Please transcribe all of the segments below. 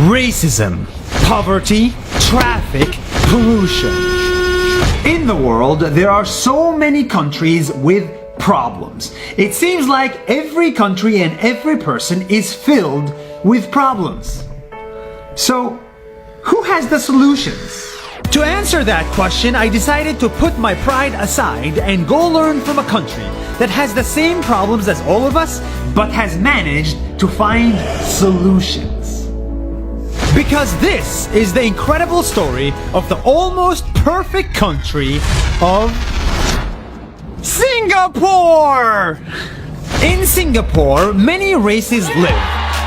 Racism, poverty, traffic, pollution. In the world, there are so many countries with problems. It seems like every country and every person is filled with problems. So, who has the solutions? To answer that question, I decided to put my pride aside and go learn from a country that has the same problems as all of us, but has managed to find solutions. Because this is the incredible story of the almost perfect country of Singapore! In Singapore, many races live.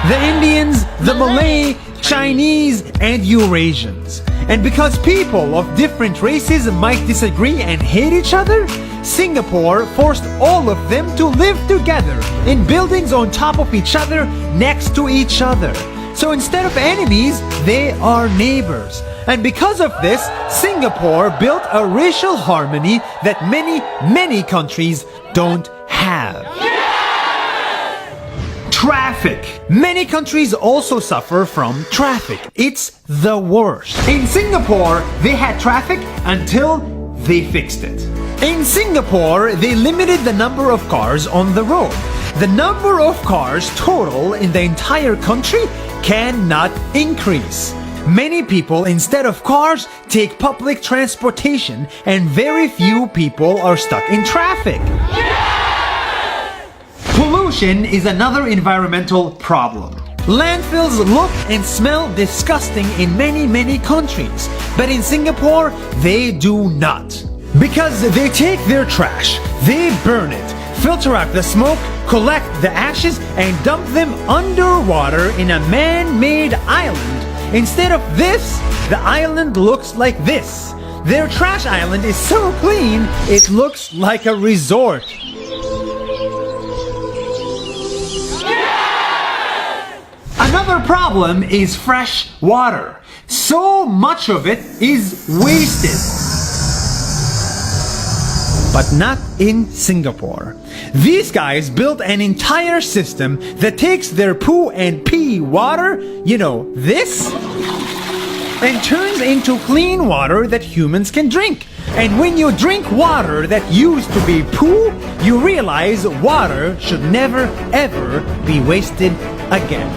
The Indians, the Malay, Chinese, and Eurasians. And because people of different races might disagree and hate each other, Singapore forced all of them to live together in buildings on top of each other, next to each other. So instead of enemies, they are neighbors. And because of this, Singapore built a racial harmony that many countries don't have. Traffic. Many countries also suffer from traffic. It's the worst. In Singapore, they had traffic until they fixed it. In Singapore, they limited the number of cars on the road. The number of cars total in the entire country cannot increase. Many people, instead of cars, take public transportation, and very few people are stuck in traffic. Pollution is another environmental problem. Landfills look and smell disgusting in many countries, but in Singapore, they do not. Because they take their trash, they burn it, filter out the smoke, collect the ashes, and dump them underwater in a man-made island. Instead of this, the island looks like this. Their trash island is so clean, it looks like a resort. Another problem is fresh water. So much of it is wasted. But not in Singapore. These guys built an entire system that takes their poo and pee water, you know, this, and turns into clean water that humans can drink. And when you drink water that used to be poo, you realize water should never ever be wasted again.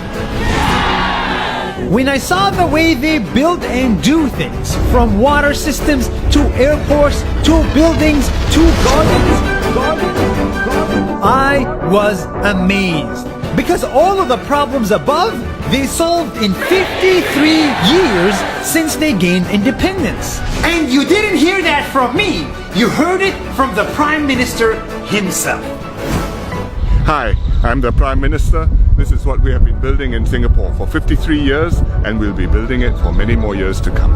When I saw the way they build and do things, from water systems to airports to buildings to gardens, I was amazed. Because all of the problems above, they solved in 53 years since they gained independence. And you didn't hear that from me. You heard it from the Prime Minister himself. Hi, I'm the Prime Minister. This is what we have been building in Singapore for 53 years, and we'll be building it for many more years to come.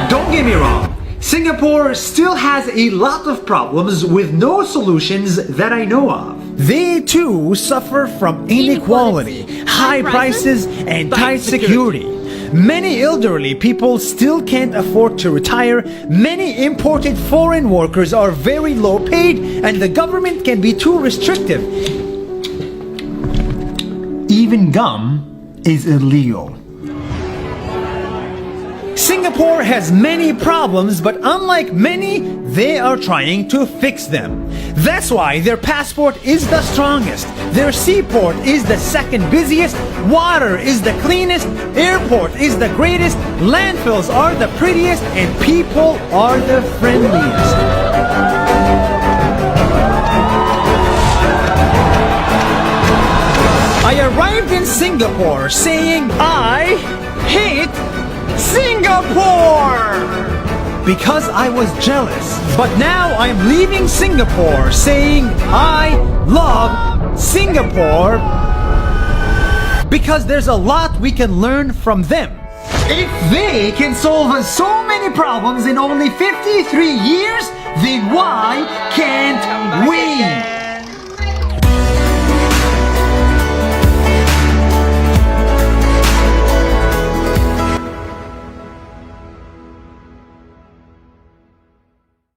Don't get me wrong. Singapore still has a lot of problems with no solutions that I know of. They too suffer from inequality, high prices, and tight security. Many elderly people still can't afford to retire. Many imported foreign workers are very low paid, and the government can be too restrictive. Even gum is illegal. Singapore has many problems, but unlike many, they are trying to fix them. That's why their passport is the strongest, their seaport is the second busiest, water is the cleanest, airport is the greatest, landfills are the prettiest, and people are the friendliest. I arrived in Singapore saying, I hate Singapore! Because I was jealous. But now I'm leaving Singapore saying I love Singapore because there's a lot we can learn from them. If they can solve so many problems in only 53 years, then why can't we?